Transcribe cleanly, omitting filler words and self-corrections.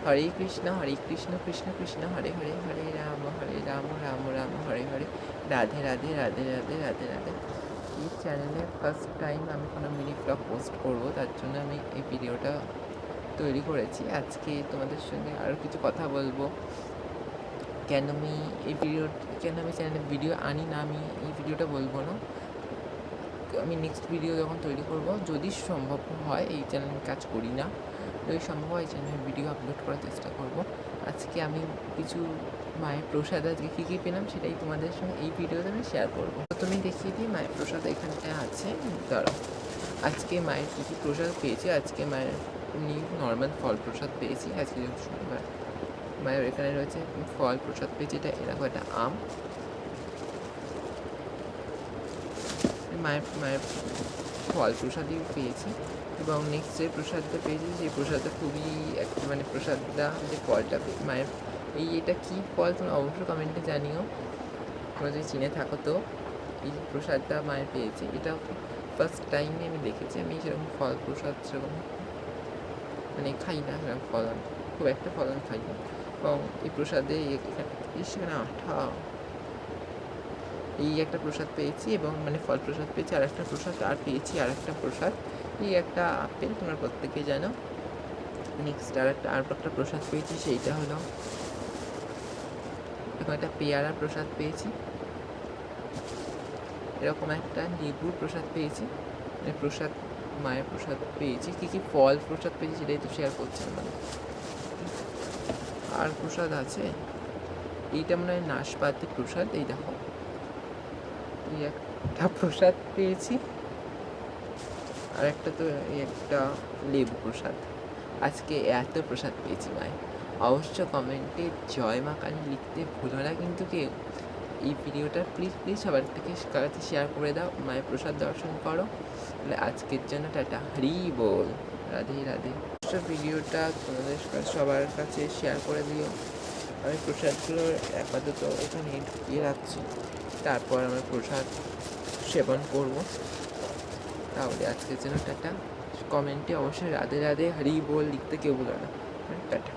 হরে কৃষ্ণ কৃষ্ণ কৃষ্ণ হরে হরে, হরে রাম রাম রাম হরে হরে, রাধে রাধে রাধে রাধে রাধে রাধে। এই চ্যানেলে first time আমি কোনো মিনি ব্লগ পোস্ট করবো, তার জন্য আমি এই ভিডিওটা তৈরি করেছি। আজকে তোমাদের সঙ্গে আরও কিছু কথা বলবো, কেন আমি চ্যানেলে ভিডিও আনি না, আমি এই ভিডিওটা বলবো না। আমি নেক্সট ভিডিও যখন তৈরি করব, যদি সম্ভব হয়, এই চ্যানেলে কাজ করি না, যদি সম্ভব হয় এই চ্যানেলে ভিডিও আপলোড করার চেষ্টা করব। আজকে আমি কিছু মায়ের প্রসাদ আজকে কী কী পেলাম সেটাই তোমাদের সঙ্গে এই ভিডিওতে আমি শেয়ার করবো। প্রথমেই দেখিয়ে দিই মায়ের প্রসাদ এখানটায় আছে। দাঁড়াও, আজকে মায়ের কী কী প্রসাদ পেয়েছি। আজকে মায়ের নর্মাল ফল প্রসাদ পেয়েছি। আজকে শনিবার মায়ের এখানে রয়েছে ফল প্রসাদ পেয়েছি। এটা এরকম একটা আম, মায়ের ফল প্রসাদই পেয়েছি। এবং নেক্সট যে প্রসাদটা পেয়েছি সেই প্রসাদটা খুবই একটা প্রসাদটা যে ফলটা মায়ের এটা কী ফল তোমরা অবশ্যই কমেন্টে জানিও, তোমরা যদি চিনে থাকো। তো এই প্রসাদটা মায়ের পেয়েছি, এটা ফার্স্ট টাইমে আমি দেখেছি। আমি সেরকম ফল প্রসাদ সেরকম খাই না, সেরকম ফলন খুব একটা ফলন খাই না। এবং এই প্রসাদে সেখানে আঠা, এই একটা প্রসাদ পেয়েছি। এবং ফল প্রসাদ পেয়েছি, আর একটা প্রসাদ পেয়েছি, আর একটা প্রসাদ এই একটা আপেল, তোমরা প্রত্যেকে জানো। নেক্সট আর একটা প্রসাদ পেয়েছি, সেইটা হলো এরকম একটা পেয়ারা প্রসাদ পেয়েছি। এরকম একটা লেবুর প্রসাদ পেয়েছি। মায়ের প্রসাদ পেয়েছি। কী কী ফল প্রসাদ পেয়েছি সেটাই তো শেয়ার করছি। আর প্রসাদ আছে, এইটা মনে হয় নাশপাতি প্রসাদ। এই দেখো, এই একটা প্রসাদ পেয়েছি, আর একটা তো এই একটা লেবু প্রসাদ। আজকে এত প্রসাদ পেয়েছি মায়ের। অবশ্য কমেন্টে জয় মা কালী লিখতে ভুলো না কিন্তু কেউ। এই ভিডিওটা প্লিজ সবার থেকে কাছে শেয়ার করে দাও, মায়ের প্রসাদ দর্শন করো। তাহলে আজকের জন্য টাটা, হরি বল, রাধে রাধে। ভিডিওটা তোমাদের সবার কাছে শেয়ার করে দিও। আমি প্রসাদগুলো আপাতত এখানে ঢুকিয়ে রাখছি, তারপর আমরা প্রসাদ সেবন করব। তাহলে আজকের জন্য টাটা। কমেন্টে অবশ্যই রাধে রাধে হরি বল লিখতে কেউ ভুলো না। টাটা।